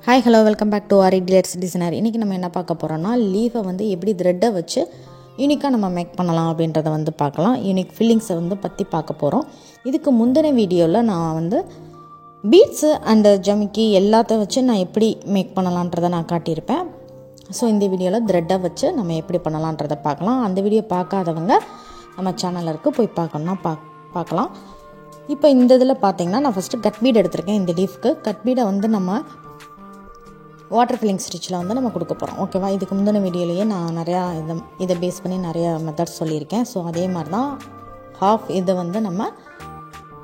Hi hello welcome back to R tailors designer. இன்றைக்கி நம்ம என்ன பார்க்க போகிறோம்னா, லீஃபை வந்து எப்படி த்ரெட்டை வச்சு யூனிக்காக நம்ம மேக் பண்ணலாம் அப்படின்றத வந்து பார்க்கலாம். யூனிக் ஃபில்லிங்ஸை வந்து பற்றி பார்க்க போகிறோம். இதுக்கு முந்தின வீடியோவில் நான் வந்து பீட்ஸு அண்டு ஜமிக்கி எல்லாத்த வச்சு நான் எப்படி மேக் பண்ணலான்றதை நான் காட்டியிருப்பேன். ஸோ இந்த வீடியோவில் த்ரெட்டை வச்சு நம்ம எப்படி பண்ணலான்றதை பார்க்கலாம். அந்த வீடியோ பார்க்காதவங்க நம்ம சேனலுக்கு போய் பார்க்கணுன்னா பார்க்கலாம். இப்போ இந்த இதில் பார்த்தீங்கன்னா நான் ஃபஸ்ட்டு கட் பீட் எடுத்திருக்கேன். இந்த லீஃப்க்கு கட் பீடை வந்து நம்ம வாட்டர் ஃபில்லிங் ஸ்டிச்சில் வந்து நம்ம கொடுக்க போகிறோம். ஓகேவா? இதுக்கு முந்தின வீடியோலேயே நான் நிறையா இதை பேஸ் பண்ணி நிறையா மெத்தட்ஸ் சொல்லியிருக்கேன். ஸோ அதே மாதிரி தான் ஹாஃப் இதை வந்து நம்ம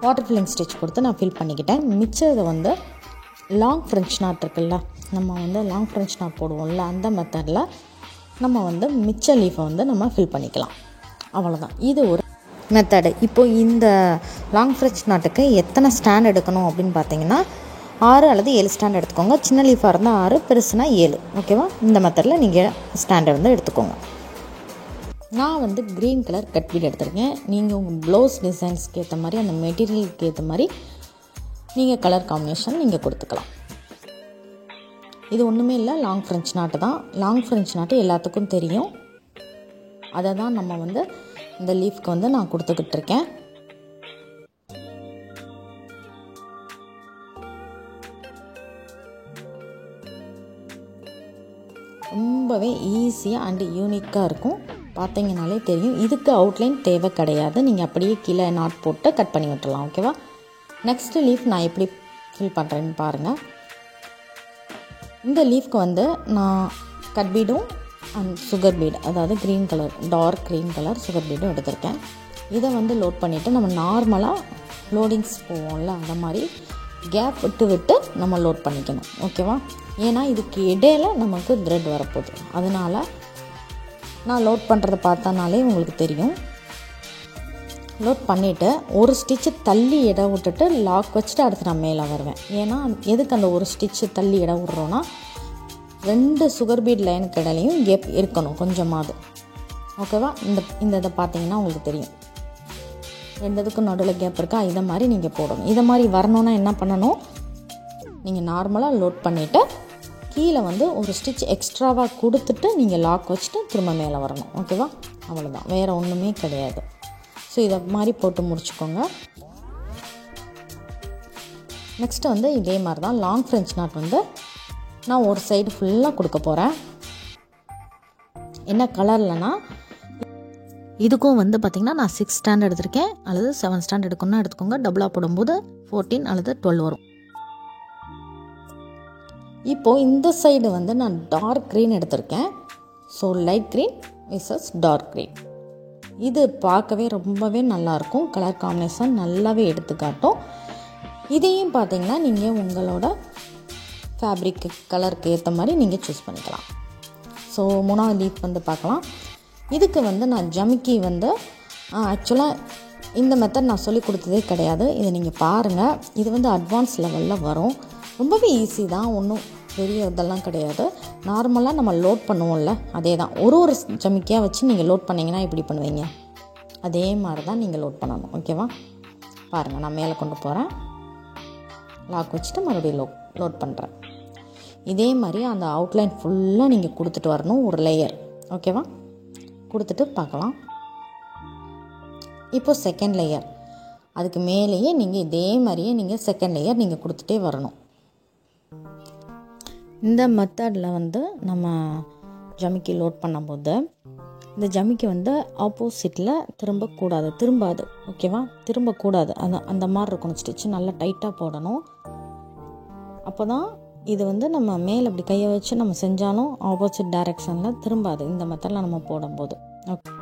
வாட்டர் ஃபில்லிங் ஸ்டிச் கொடுத்து நான் ஃபில் பண்ணிக்கிட்டேன். மிச்சம் இதை வந்து லாங் ஃப்ரெஞ்ச் நாட் இருக்குல்ல, நம்ம வந்து லாங் ஃப்ரெஞ்ச் நாட் போடுவோம்ல, அந்த மெத்தடில் நம்ம வந்து மிச்ச லீஃபை வந்து நம்ம ஃபில் பண்ணிக்கலாம். அவ்வளோதான், இது ஒரு மெத்தடு. இப்போது இந்த லாங் ஃப்ரெஞ்ச் நாட்டுக்கு எத்தனை ஸ்டாண்ட் எடுக்கணும் அப்படின்னு பார்த்தீங்கன்னா 6 அல்லது 7 ஸ்டாண்ட் எடுத்துக்கோங்க. சின்ன லீஃபாக இருந்தால் 6, பெருசுனா 7. ஓகேவா? இந்த மெத்தடில் நீங்கள் ஸ்டாண்டை வந்து எடுத்துக்கோங்க. நான் வந்து க்ரீன் கலர் கட் பீட் எடுத்திருக்கேன். நீங்கள் உங்கள் ப்ளவுஸ் டிசைன்ஸ்க்கு ஏற்ற மாதிரி, அந்த மெட்டீரியலுக்கு ஏற்ற மாதிரி நீங்கள் கலர் காம்பினேஷன் நீங்கள் கொடுத்துக்கலாம். இது ஒன்றுமே இல்லை, லாங் ஃப்ரெஞ்ச் நாட்டு தான். லாங் ஃப்ரெஞ்ச் நாட்டு எல்லாத்துக்கும் தெரியும். அதை தான் நம்ம வந்து இந்த லீஃப்க்கு வந்து நான் கொடுத்துக்கிட்டு இருக்கேன். ரொம்பவே ஈஸியாக அண்டு யூனிக்காக இருக்கும். பார்த்தீங்கனாலே தெரியும். இதுக்கு அவுட்லைன் தேவை கிடையாது. நீங்கள் அப்படியே கீழே நாட் போட்டு கட் பண்ணி விட்டுடலாம். ஓகேவா? நெக்ஸ்ட்டு லீஃப் நான் எப்படி ஃபில் பண்ணுறேன்னு பாருங்கள். இந்த லீஃப்க்கு வந்து நான் கட் பீடும் அண்ட் சுகர் பீடு, அதாவது green colour, dark green colour sugar பீடும் எடுத்திருக்கேன். இதை வந்து லோட் பண்ணிவிட்டு நம்ம நார்மலாக லோடிங்ஸ் போவோம்ல, அந்த மாதிரி கேப் விட்டு நம்ம லோட் பண்ணிக்கணும். ஓகேவா? ஏன்னா இதுக்கு இடையில நமக்கு த்ரெட் வரப்போகுது. அதனால் நான் லோட் பண்ணுறதை பார்த்தனாலே உங்களுக்கு தெரியும். லோட் பண்ணிவிட்டு ஒரு ஸ்டிச்சு தள்ளி இடம் விட்டுட்டு லாக் வச்சுட்டு அடுத்து நான் மேலே வருவேன். ஏன்னா எதுக்கு அந்த ஒரு ஸ்டிச்சு தள்ளி இடம் விட்றோன்னா, 2 சுகர் பீட் லைனுக்கு இடையிலையும் கேப் இருக்கணும் கொஞ்சமாவது. ஓகேவா? இதை பார்த்தீங்கன்னா உங்களுக்கு தெரியும், 2 இதுக்கும் நடுவில் கேப் இருக்கா. இதை மாதிரி நீங்கள் போடணும். இதை மாதிரி வரணுன்னா என்ன பண்ணணும், நீங்கள் நார்மலாக லோட் பண்ணிவிட்டு கீழே வந்து ஒரு ஸ்டிச் எக்ஸ்ட்ராவாக கொடுத்துட்டு நீங்கள் லாக் வச்சுட்டு திரும்ப மேலே வரணும். ஓகேவா? அவ்வளோதான், வேறு ஒன்றுமே கிடையாது. ஸோ இதை மாதிரி போட்டு முடிச்சுக்கோங்க. நெக்ஸ்ட்டு வந்து இதே மாதிரி தான் லாங் ஃப்ரெஞ்ச் நாட் வந்து நான் ஒரு சைடு ஃபுல்லாக கொடுக்க போகிறேன். என்ன கலர்லனா, இதுக்கும் வந்து பார்த்திங்கன்னா நான் 6 ஸ்டாண்ட் எடுத்திருக்கேன், அல்லது 7 ஸ்டாண்ட் எடுக்கணும்னா எடுத்துக்கோங்க. டபுளாக போடும்போது 14 அல்லது 12 வரும். இப்போது இந்த சைடு வந்து நான் டார்க் க்ரீன் எடுத்திருக்கேன். So light green versus dark green. இது பார்க்கவே ரொம்பவே நல்லாயிருக்கும். கலர் காம்பினேஷன் நல்லாவே எடுத்துக்காட்டும். இதையும் பார்த்திங்கன்னா நீங்கள் உங்களோட ஃபேப்ரிக்கு கலருக்கு ஏற்ற மாதிரி நீங்கள் சூஸ் பண்ணிக்கலாம். ஸோ 3வது லீஃப் வந்து பார்க்கலாம். இதுக்கு வந்து நான் ஜமிக்கி வந்து ஆக்சுவலாக இந்த மெத்தட் நான் சொல்லி கொடுத்ததே கிடையாது. இதை நீங்கள் பாருங்கள். இது வந்து அட்வான்ஸ் லெவலில் வரும். ரொம்பவே ஈஸி தான், ஒன்றும் பெரிய இதெல்லாம் கிடையாது. நார்மலாக நம்ம லோட் பண்ணுவோம்ல, அதே தான். ஒரு ஜமிக்கியாக வச்சு நீங்கள் லோட் பண்ணிங்கன்னா எப்படி பண்ணுவீங்க, அதே மாதிரி தான் நீங்கள் லோட் பண்ணணும். ஓகேவா? பாருங்கள், நான் மேலே கொண்டு போகிறேன், லாக் வச்சுட்டு மறுபடியும் லோட் பண்ணுறேன். இதே மாதிரி அந்த அவுட்லைன் ஃபுல்லாக நீங்கள் கொடுத்துட்டு வரணும், ஒரு லேயர். ஓகேவா? கொடுத்துட்டு பார்க்கலாம். இப்போ செகண்ட் லேயர், அதுக்கு மேலேயே நீங்கள் இதே மாதிரியே நீங்கள் செகண்ட் லேயர் நீங்கள் கொடுத்துட்டே வரணும். இந்த மெத்தடில் வந்து நம்ம ஜமிக்கி லோட் பண்ணும்போது இந்த ஜமிக்கி வந்து ஆப்போசிட்டில் திரும்பாது. ஓகேவா? திரும்பக்கூடாது. அந்த மாதிரி இருக்கணும். ஸ்டிச்சு நல்லா டைட்டாக போடணும். அப்போ தான் இது வந்து நம்ம மேலே அப்படி கையை வச்சு நம்ம செஞ்சாலும் ஆப்போசிட் டைரெக்ஷனில் திரும்பாது, இந்த மெத்தடில் நம்ம போடும்போது. ஓகே,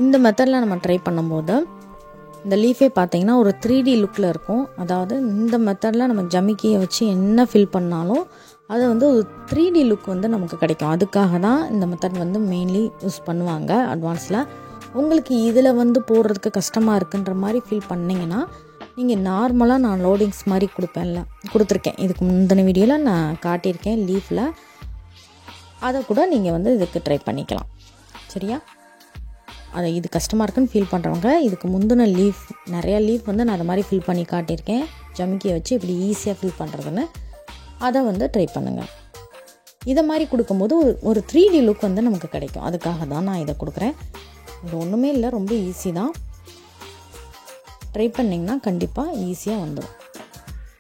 இந்த மெத்தடில் நம்ம ட்ரை பண்ணும்போது இந்த லீஃபே பார்த்தீங்கன்னா ஒரு 3D லுக்கில் இருக்கும். அதாவது இந்த மெத்தடில் நம்ம ஜமிக்கியை வச்சு என்ன ஃபில் பண்ணாலும் அது வந்து ஒரு 3D லுக் வந்து நமக்கு கிடைக்கும். அதுக்காக தான் இந்த மெத்தட் வந்து மெயின்லி யூஸ் பண்ணுவாங்க அட்வான்ஸில். உங்களுக்கு இதில் வந்து போடுறதுக்கு கஷ்டமாக இருக்குன்ற மாதிரி ஃபீல் பண்ணிங்கன்னா நீங்கள் நார்மலாக நான் லோடிங்ஸ் மாதிரி கொடுத்துருக்கேன். இதுக்கு முந்தின வீடியோவில் நான் காட்டியிருக்கேன் லீஃபில். அதை கூட நீங்கள் வந்து இதுக்கு ட்ரை பண்ணிக்கலாம். சரியா? இது கஷ்டமாக இருக்குன்னு ஃபீல் பண்ணுறவங்க இதுக்கு முந்தின நிறையா லீஃப் வந்து நான் அதை மாதிரி ஃபில் பண்ணி காட்டியிருக்கேன். ஜமிக்கியை வச்சு இப்படி ஈஸியாக ஃபில் பண்ணுறதுன்னு அதை வந்து ட்ரை பண்ணுங்கள். இதை மாதிரி கொடுக்கும்போது ஒரு 3D லுக் வந்து நமக்கு கிடைக்கும். அதுக்காக தான் நான் இதை கொடுக்குறேன். இது ஒன்றுமே இல்லை, ரொம்ப ஈஸி தான். ட்ரை பண்ணிங்கன்னா கண்டிப்பாக ஈஸியாக வந்துடும்.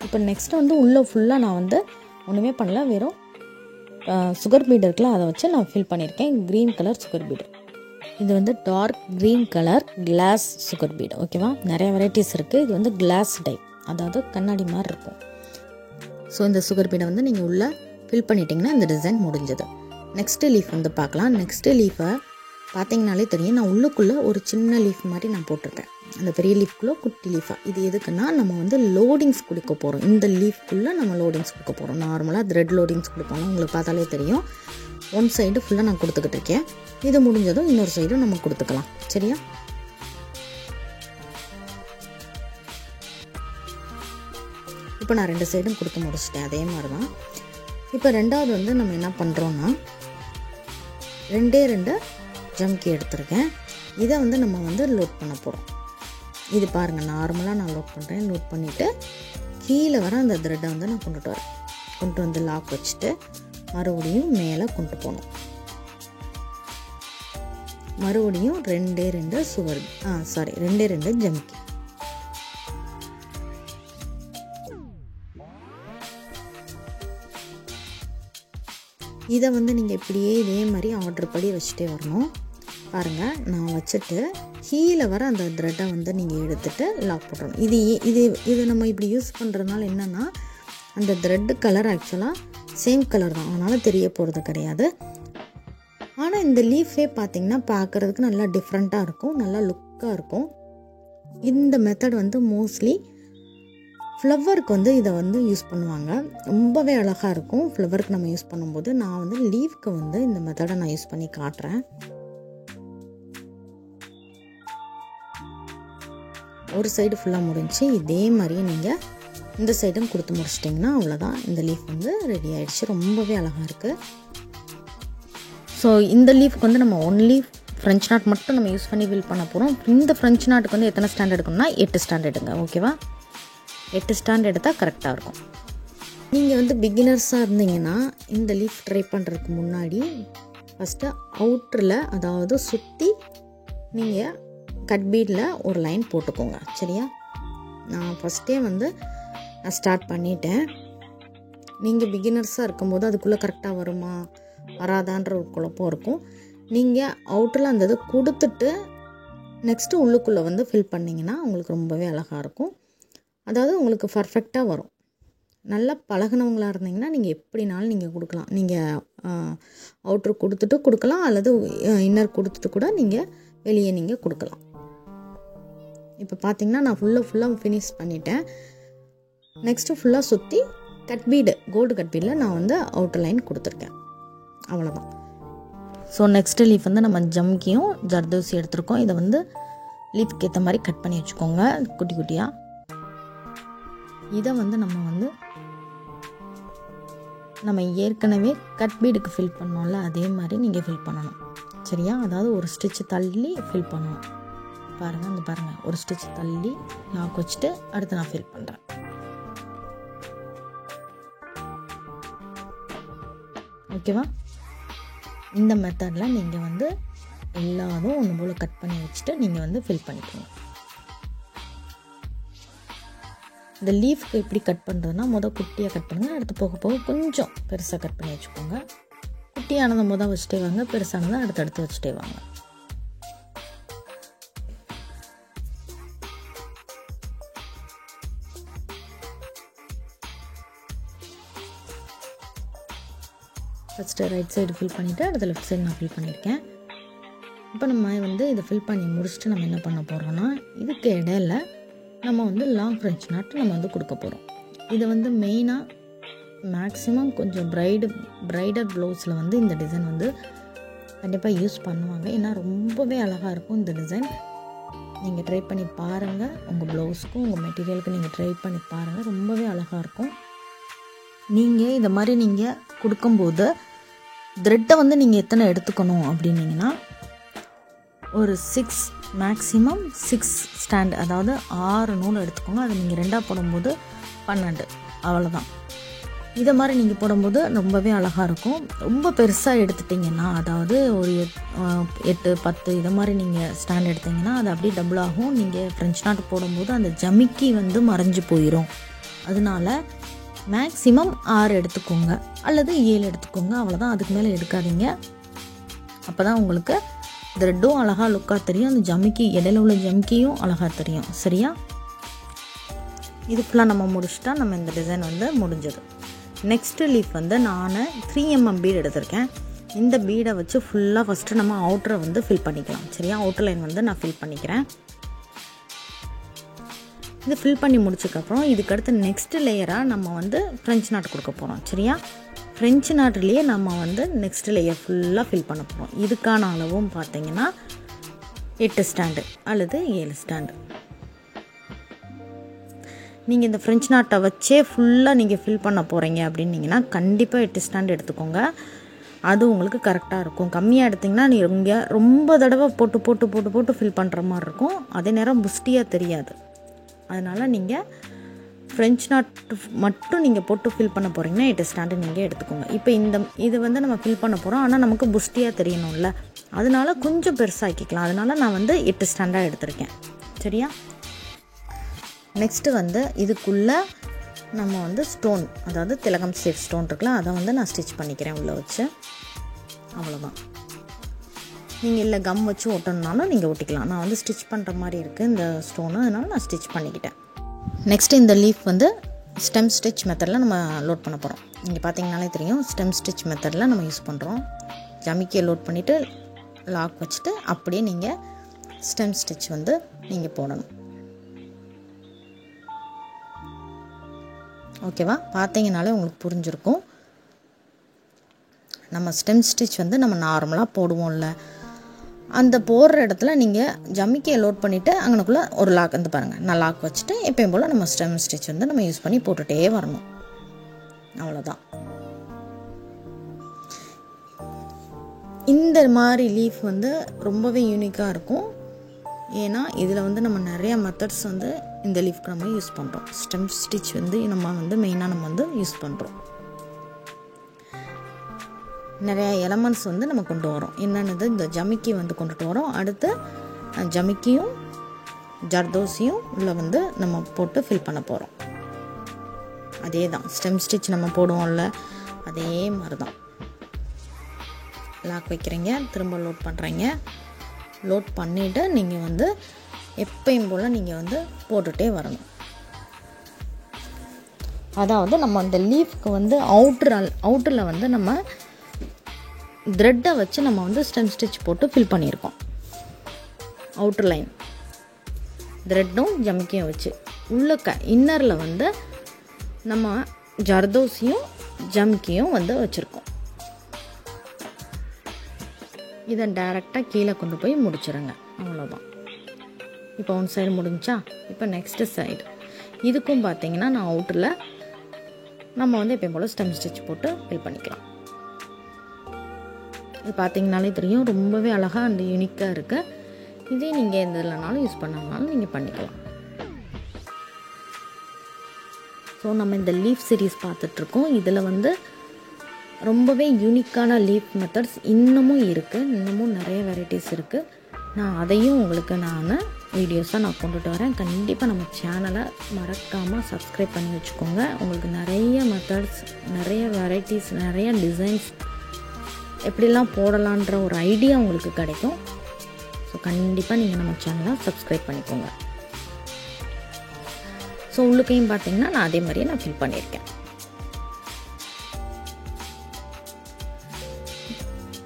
இப்போ நெக்ஸ்ட்டு வந்து உள்ளே ஃபுல்லாக நான் வந்து ஒன்றுமே பண்ணல, வெறும் சுகர் பீட் இருக்குல்ல அதை வச்சு நான் ஃபில் பண்ணியிருக்கேன். Green colour sugar bead. இது வந்து dark green colour glass sugar bead. ஓகேவா, நிறைய வெரைட்டிஸ் இருக்குது. இது வந்து கிளாஸ் டைப், அதாவது கண்ணாடி மாதிரி இருக்கும். ஸோ இந்த சுகர் பீடை வந்து நீங்கள் உள்ளே ஃபில் பண்ணிட்டீங்கன்னா இந்த டிசைன் முடிஞ்சது. நெக்ஸ்ட்டு லீஃப் வந்து பார்க்கலாம். நெக்ஸ்ட்டு லீஃபை பார்த்தீங்கனாலே தெரியும், நான் உள்ளுக்குள்ளே ஒரு சின்ன லீஃப் மாதிரி நான் போட்டிருக்கேன். அந்த பெரிய லீஃப்குள்ளே குட்டி லீஃபாக. இது எதுக்குன்னா நம்ம வந்து லோடிங்ஸ் கொடுக்க போகிறோம். இந்த லீஃப்குள்ளே நம்ம லோடிங்ஸ் கொடுக்க போகிறோம். நார்மலாக த்ரெட் லோடிங்ஸ் கொடுப்போம், உங்களுக்கு பார்த்தாலே தெரியும். ஒன் சைடு ஃபுல்லாக நான் கொடுத்துக்கிட்டு இருக்கேன். இது முடிஞ்சதும் இன்னொரு சைடும் நம்ம கொடுத்துக்கலாம். சரியா, இப்போ நான் 2 சைடும் கொடுத்து முடிச்சிட்டேன். அதே மாதிரி தான் இப்போ ரெண்டாவது வந்து நம்ம என்ன பண்ணுறோன்னா 2 ஜம்கி எடுத்துருக்கேன். இதை வந்து நம்ம வந்து லோட் பண்ண போகிறோம். இது பாருங்கள், நார்மலாக நான் லோட் பண்ணுறேன். லோட் பண்ணிவிட்டு கீழே வர அந்த த்ரெட்டை வந்து நான் கொண்டு வந்து லாக் வச்சுட்டு மறுபடியும் மேலே கொண்டு போகணும். மறுபடியும் 2 சுகர் 2 ஜம்கி. இதை வந்து நீங்கள் இப்படியே இதே மாதிரி ஆர்டர் படி வச்சுட்டே வரணும். பாருங்கள், நான் வச்சுட்டு கீழே வர அந்த த்ரெட்டை வந்து நீங்கள் எடுத்துகிட்டு லாக் போட்டுறணும். இது நம்ம இப்படி யூஸ் பண்ணுறதுனால என்னென்னா, அந்த த்ரெட்டு கலர் ஆக்சுவலாக சேம் கலர் தான், அதனால் தெரிய போகிறது கிடையாது. ஆனால் இந்த லீஃபே பார்த்திங்கன்னா பார்க்குறதுக்கு நல்லா டிஃப்ரெண்ட்டாக இருக்கும், நல்லா லுக்காக இருக்கும். இந்த மெத்தட் வந்து மோஸ்ட்லி ஃப்ளவருக்கு வந்து இதை வந்து யூஸ் பண்ணுவாங்க. ரொம்பவே அழகாக இருக்கும் ஃப்ளவருக்கு நம்ம யூஸ் பண்ணும்போது. நான் வந்து லீஃப்க்கு வந்து இந்த மெத்தடை நான் யூஸ் பண்ணி காட்டுறேன். ஒரு சைடு ஃபுல்லாக முடிஞ்சு இதே மாதிரியே நீங்கள் இந்த சைடும் கொடுத்து முடிச்சிட்டிங்கன்னா அவ்வளோதான். இந்த லீஃப் வந்து ரெடி ஆகிடுச்சு. ரொம்பவே அழகாக இருக்குது. ஸோ இந்த லீஃப்க்கு வந்து நம்ம ஒன்லி ஃப்ரெஞ்ச் நாட் மட்டும் நம்ம யூஸ் பண்ணி ஃபில் பண்ண போகிறோம். இந்த ஃப்ரெஞ்ச் நாட்டுக்கு வந்து எத்தனை ஸ்டாண்ட் எடுக்கணும்னா 8 ஸ்டாண்ட் எடுங்க. ஓகேவா, 8 ஸ்டாண்ட் எடுத்தால் கரெக்டாக இருக்கும். நீங்கள் வந்து பிகினர்ஸாக இருந்தீங்கன்னா இந்த லீஃப் ட்ரை பண்ணுறதுக்கு முன்னாடி ஃபஸ்ட்டு அவுட்டரில், அதாவது சுற்றி நீங்கள் கட் பீடில் ஒரு லைன் போட்டுக்கோங்க. சரியா, நான் ஃபஸ்ட்டே வந்து நான் ஸ்டார்ட் பண்ணிட்டேன். நீங்கள் பிகினர்ஸாக இருக்கும்போது அதுக்குள்ளே கரெக்டாக வருமா வராதான்ற ஒரு குழப்பம் இருக்கும். நீங்கள் அவுட்டரில் அந்த இது கொடுத்துட்டு நெக்ஸ்ட்டு உள்ளுக்குள்ளே வந்து ஃபில் பண்ணிங்கன்னா உங்களுக்கு ரொம்பவே அழகாக இருக்கும். அதாவது உங்களுக்கு பர்ஃபெக்டாக வரும். நல்லா பழகினவங்களாக இருந்தீங்கன்னா நீங்கள் எப்படினாலும் நீங்கள் கொடுக்கலாம். நீங்கள் அவுட்ரு கொடுத்துட்டு கொடுக்கலாம், அல்லது இன்னர் கொடுத்துட்டு கூட நீங்கள் வெளியே நீங்கள் கொடுக்கலாம். இப்போ பார்த்தீங்கன்னா நான் ஃபுல்லாக ஃபினிஷ் பண்ணிட்டேன். நெக்ஸ்ட்டு ஃபுல்லாக சுற்றி கட் பீடு, கோல்டு கட் பீடில் நான் வந்து அவுட்டர் லைன் கொடுத்துருக்கேன். அவ்வளோதான். ஸோ நெக்ஸ்ட்டு லீஃப் வந்து நம்ம ஜம்கியும் ஜர்தோசி எடுத்துருக்கோம். இதை வந்து லீஃப்க்கு ஏற்ற மாதிரி கட் பண்ணி வச்சுக்கோங்க குட்டி குட்டியாக. இதை வந்து நம்ம ஏற்கனவே கட் பீடுக்கு ஃபில் பண்ணோம்ல, அதே மாதிரி நீங்கள் ஃபில் பண்ணணும். சரியா, அதாவது ஒரு ஸ்டிச் தள்ளி ஃபில் பண்ணணும். பாருங்கள், அங்கே பாருங்கள், ஒரு ஸ்டிச் தள்ளி லாக் வச்சுட்டு அடுத்து நான் ஃபில் பண்ணுறேன். ஓகேவா, இந்த மெத்தடில் நீங்கள் வந்து எல்லாரும் ஒன்று போல் கட் பண்ணி வச்சுட்டு நீங்கள் வந்து ஃபில் பண்ணிக்கோங்க. இந்த லீஃப்க்கு எப்படி கட் பண்ணுறதுனா, குட்டியாக கட் பண்ணுங்கள். அடுத்து போக போக கொஞ்சம் பெருசாக கட் பண்ணி வச்சுக்கோங்க. குட்டியானதை வச்சுட்டே வாங்க, பெருசானதை அடுத்தடுத்து வச்சுட்டே வாங்க. ஃபஸ்ட்டு ரைட் சைடு ஃபில் பண்ணிவிட்டு அடுத்த லெஃப்ட் சைடு நான் ஃபில் பண்ணியிருக்கேன். இப்போ நம்ம வந்து இதை ஃபில் பண்ணி முடிச்சுட்டு நம்ம என்ன பண்ண போகிறோன்னா, இதுக்கு இடையில நம்ம வந்து லாங் ஃப்ரெஞ்ச் நாட்டு நம்ம வந்து கொடுக்க போகிறோம். இதை வந்து மெயினாக மேக்ஸிமம் கொஞ்சம் ப்ரைடல் ப்ளவுஸில் வந்து இந்த டிசைன் வந்து கண்டிப்பாக யூஸ் பண்ணுவாங்க. ஏன்னா ரொம்பவே அழகாக இருக்கும் இந்த டிசைன். நீங்கள் ட்ரை பண்ணி பாருங்கள். உங்கள் ப்ளவுஸுக்கும் உங்கள் மெட்டீரியலுக்கும் நீங்கள் ட்ரை பண்ணி பாருங்கள். ரொம்பவே அழகாக இருக்கும். நீங்கள் இந்த மாதிரி நீங்கள் கொடுக்கும்போது த்ரெட்டை வந்து நீங்கள் எத்தனை எடுத்துக்கணும் அப்படின்னீங்கன்னா, ஒரு 6 மேக்ஸிமம் 6 ஸ்டாண்ட், அதாவது 6 நூல் எடுத்துக்கோங்க. அது நீங்கள் 2ஆக போடும்போது 12, அவ்வளோதான். இதை மாதிரி நீங்கள் போடும்போது ரொம்பவே அழகாக இருக்கும். ரொம்ப பெருசாக எடுத்துட்டிங்கன்னா, அதாவது ஒரு 8 10 இதை மாதிரி நீங்கள் ஸ்டாண்ட் எடுத்திங்கன்னா அது அப்படியே டபுள் ஆகும். நீங்கள் ஃப்ரெஞ்ச் நாட் போடும்போது அந்த ஜமிக்கி வந்து மறைஞ்சு போயிடும். அதனால மேக்ஸிமம் 6 எடுத்துக்கோங்க அல்லது 7 எடுத்துக்கோங்க, அவ்வளோதான். அதுக்கு மேலே எடுக்காதீங்க. அப்போ தான் உங்களுக்கு த்ரெட்டும் அழகாக லுக்காக தெரியும், அந்த ஜமிக்கி இடையில உள்ள ஜமிக்கியும் அழகாக தெரியும். சரியா? இது ஃபுல்லாக நம்ம முடிச்சுட்டா நம்ம இந்த டிசைன் வந்து முடிஞ்சது. நெக்ஸ்ட்டு லீஃப் வந்து நான் 3mm பீட் எடுத்திருக்கேன். இந்த பீடை வச்சு ஃபுல்லாக ஃபஸ்ட்டு நம்ம அவுட்டரை வந்து ஃபில் பண்ணிக்கலாம். சரியா? அவுட்டர் லைன் வந்து நான் ஃபில் பண்ணிக்கிறேன். இது ஃபில் பண்ணி முடிச்சதுக்கப்புறம் இதுக்கடுத்து நெக்ஸ்ட்டு லேயராக நம்ம வந்து ஃப்ரெஞ்ச் நாட் கொடுக்க போகிறோம். சரியா? ஃப்ரெஞ்ச் நாட்லேயே நம்ம வந்து நெக்ஸ்ட் லேயர் ஃபுல்லாக ஃபில் பண்ண போகிறோம். இதுக்கான அளவும் பார்த்திங்கன்னா 8 ஸ்டாண்டு அல்லது 7 ஸ்டாண்டு. நீங்கள் இந்த ஃப்ரெஞ்ச் நாட்டை வச்சே ஃபுல்லாக நீங்கள் ஃபில் பண்ண போகிறீங்க அப்படின்னிங்கன்னா கண்டிப்பாக 8 ஸ்டாண்டு எடுத்துக்கோங்க. அது உங்களுக்கு கரெக்டாக இருக்கும். கம்மியாக எடுத்திங்கன்னா நீங்கள் ரொம்ப தடவை போட்டு போட்டு போட்டு போட்டு ஃபில் பண்ணுற மாதிரி இருக்கும். அதே நேரம் புஸ்டியாக தெரியாது. அதனால் நீங்கள் ஃப்ரெஞ்ச் நாட் மட்டும் நீங்கள் போட்டு ஃபில் பண்ண போகிறீங்கன்னா 8 ஸ்டாண்டு நீங்கள் எடுத்துக்கோங்க. இப்போ இது வந்து நம்ம ஃபில் பண்ண போகிறோம், ஆனால் நமக்கு புஸ்டியாக தெரியணும்ல, அதனால கொஞ்சம் பெருசாக்கிக்கலாம். அதனால் நான் வந்து 8 ஸ்டாண்டாக எடுத்திருக்கேன். சரியா? நெக்ஸ்ட்டு வந்து இதுக்குள்ளே நம்ம வந்து ஸ்டோன், அதாவது திலகம் சேஃப் ஸ்டோன் இருக்குல்ல, அதை வந்து நான் ஸ்டிச் பண்ணிக்கிறேன் உள்ளே வச்சு. அவ்வளோதான். நீங்கள் இல்லை கம் வச்சு ஒட்டணுன்னாலும் நீங்கள் ஒட்டிக்கலாம். நான் வந்து ஸ்டிச் பண்ணுற மாதிரி இருக்குது இந்த ஸ்டோனு, அதனால் நான் ஸ்டிச் பண்ணிக்கிட்டேன். நெக்ஸ்ட்டு இந்த லீஃப் வந்து ஸ்டெம் ஸ்டிச் மெத்தடில் நம்ம லோட் பண்ண போகிறோம். நீங்கள் பார்த்தீங்கனாலே தெரியும், ஸ்டெம் ஸ்டிச் மெத்தடில் நம்ம யூஸ் பண்ணுறோம். ஜமிக்கியை லோட் பண்ணிவிட்டு லாக் வச்சுட்டு அப்படியே நீங்கள் ஸ்டெம் ஸ்டிச் வந்து நீங்கள் போடணும். ஓகேவா? பார்த்தீங்கனாலே உங்களுக்கு புரிஞ்சிருக்கும். நம்ம ஸ்டெம் ஸ்டிச் வந்து நம்ம நார்மலாக போடுவோம்ல, அந்த போடுற இடத்துல நீங்கள் ஜமிக்கியை லோட் பண்ணிவிட்டு அங்கனக்குள்ளே ஒரு லாக் வந்து பாருங்கள், நான் லாக் வச்சுட்டு எப்பயும் போல் நம்ம ஸ்டெம் ஸ்டிச் வந்து நம்ம யூஸ் பண்ணி போட்டுகிட்டே வரணும். அவ்வளோதான். இந்த மாதிரி லீஃப் வந்து ரொம்பவே யூனிக்காக இருக்கும். ஏன்னா இதில் வந்து நம்ம நிறையா மெத்தட்ஸ் வந்து இந்த லீஃப்க்கு நம்ம யூஸ் பண்ணுறோம். ஸ்டெம் ஸ்டிச் வந்து நம்ம வந்து மெயினாக நம்ம வந்து யூஸ் பண்ணுறோம். நிறையா எலமெண்ட்ஸ் வந்து நம்ம கொண்டு வரோம். என்னென்னது, இந்த ஜமிக்கி வந்து கொண்டுட்டு வரோம். அடுத்து ஜமிக்கியும் ஜர்தோசியும் உள்ளே வந்து நம்ம போட்டு ஃபில் பண்ண போகிறோம். அதே தான் ஸ்டெம் ஸ்டிச் நம்ம போடுவோம்ல, அதே மாதிரி தான். லாக் வைக்கிறீங்க, திரும்ப லோட் பண்ணுறீங்க. லோட் பண்ணிவிட்டு நீங்கள் வந்து எப்பயும் போல் நீங்கள் வந்து போட்டுகிட்டே வரணும். அதாவது நம்ம அந்த லீஃப்க்கு வந்து அவுட்டரில் வந்து நம்ம த்ரெட்டை வச்சு நம்ம வந்து ஸ்டெம் ஸ்டிச் போட்டு ஃபில் பண்ணியிருக்கோம். அவுட்டர் லைன் த்ரெட்டும் ஜமிக்கியும் வச்சு உள்ள இன்னரில் வந்து நம்ம ஜர்தோசியும் ஜமிக்கியும் வந்து வச்சுருக்கோம். இதை டைரெக்டாக கீழே கொண்டு போய் முடிச்சிடுங்க. அவ்வளோதான். இப்போ ஒன் சைடு முடிஞ்சா, இப்போ நெக்ஸ்ட்டு சைடு இதுக்கும் பார்த்தீங்கன்னா நான் அவுட்டரில் நம்ம வந்து எப்பயும் போல் ஸ்டெம் ஸ்டிச் போட்டு ஃபில் பண்ணிக்கலாம். இது பார்த்தீங்கனாலே தெரியும், ரொம்பவே அழகாக அந்த யூனிக்காக இருக்குது. இதே நீங்கள் எந்த இல்லைனாலும் யூஸ் பண்ணாலும் நீங்கள் பண்ணிக்கலாம். ஸோ நம்ம இந்த லீஃப் சீரீஸ் பார்த்துட்ருக்கோம். இதில் வந்து ரொம்பவே யூனிக்கான லீஃப் மெத்தட்ஸ் இன்னமும் இருக்குது. இன்னமும் நிறைய வெரைட்டிஸ் இருக்குது. நான் அதையும் உங்களுக்கு நான் வீடியோஸாக நான் கொண்டுட்டு வரேன். கண்டிப்பாக நம்ம சேனலை மறக்காமல் சப்ஸ்கிரைப் பண்ணி வச்சுக்கோங்க. உங்களுக்கு நிறைய மெத்தட்ஸ், நிறைய வெரைட்டிஸ், நிறைய டிசைன்ஸ் எப்படிலாம் போடலான்ற ஒரு ஐடியா உங்களுக்கு கிடைக்கும். ஸோ கண்டிப்பாக நீங்கள் நம்ம சேனலை சப்ஸ்கிரைப் பண்ணிக்கோங்க. ஸோ உள்ளுக்கையும் பார்த்தீங்கன்னா நான் அதே மாதிரியே நான் ஃபில் பண்ணியிருக்கேன்.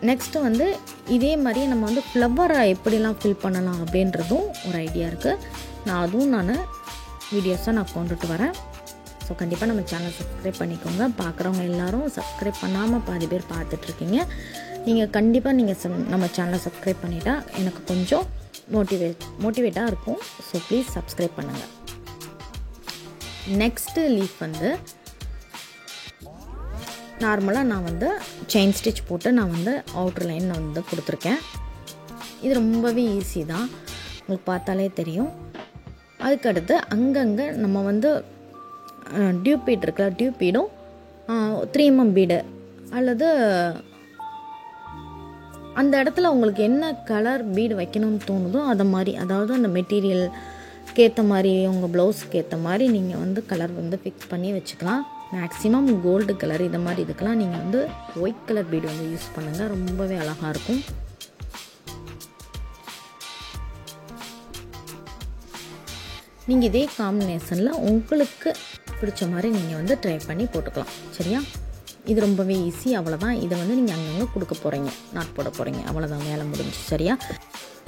நெக்ஸ்ட்டு வந்து இதே மாதிரியே நம்ம வந்து ஃப்ளவரை எப்படிலாம் ஃபில் பண்ணலாம் அப்படின்றதும் ஒரு ஐடியா இருக்குது. அதுவும் நான் வீடியோஸாக நான் கொண்டுட்டு வரேன். ஸோ கண்டிப்பாக நம்ம சேனலை சப்ஸ்கிரைப் பண்ணிக்கோங்க. பார்க்குறவங்க எல்லோரும் சப்ஸ்கிரைப் பண்ணாமல் பாதி பேர் பார்த்துட்ருக்கீங்க. நீங்கள் கண்டிப்பாக நீங்கள் நம்ம சேனலை சப்ஸ்கிரைப் பண்ணிட்டா எனக்கு கொஞ்சம் மோட்டிவேட்டாக இருக்கும். ஸோ ப்ளீஸ் சப்ஸ்கிரைப் பண்ணுங்கள். நெக்ஸ்ட்டு லீஃப் வந்து நார்மலாக நான் வந்து செயின் ஸ்டிச் போட்டு நான் வந்து அவுட்டர் லைன் நான் வந்து கொடுத்துருக்கேன். இது ரொம்பவே ஈஸி தான், உங்களுக்கு பார்த்தாலே தெரியும். அதுக்கடுத்து அங்கங்கே நம்ம வந்து டியூப் பீட் இருக்குல்ல, டியூப் பீடும் 3mm பீடு அல்லது அந்த இடத்துல உங்களுக்கு என்ன கலர் பீடு வைக்கணும்னு தோணுதோ அதை மாதிரி, அதாவது அந்த மெட்டீரியலுக்கு ஏற்ற மாதிரி உங்கள் ப்ளவுஸுக்கு ஏற்ற மாதிரி நீங்கள் வந்து கலர் வந்து ஃபிக்ஸ் பண்ணி வச்சுக்கலாம். மேக்ஸிமம் கோல்டு கலர் இது மாதிரி இதுக்கெல்லாம் நீங்கள் வந்து ஒயிட் கலர் பீடு வந்து யூஸ் பண்ணுங்கள், ரொம்பவே அழகாக இருக்கும். நீங்கள் இதே காம்பினேஷனில் உங்களுக்கு பிடிச்ச மாதிரி நீங்கள் வந்து ட்ரை பண்ணி போட்டுக்கலாம். சரியா? இது ரொம்பவே ஈஸி. அவ்வளோதான். இதை வந்து நீங்கள் அங்கங்கே கொடுக்க போகிறீங்க, நாட் போட போகிறீங்க, அவ்வளோதான், வேலை முடிஞ்சு. சரியா?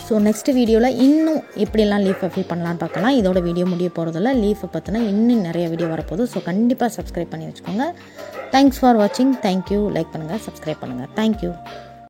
ஸோ நெக்ஸ்ட் வீடியோவில் இன்னும் எப்படியெல்லாம் லீஃபை ஃபில் பண்ணலான்னு பார்க்கலாம். இதோட வீடியோ முடிய போகிறதில்ல. லீஃபை பற்றினா இன்னும் நிறைய வீடியோ வரப்போகுது. ஸோ கண்டிப்பாக சப்ஸ்கிரைப் பண்ணி வச்சுக்கோங்க. தேங்க்ஸ் ஃபார் வாட்சிங். தேங்க்யூ. லைக் பண்ணுங்கள், சப்ஸ்கிரைப் பண்ணுங்கள். தேங்க்யூ.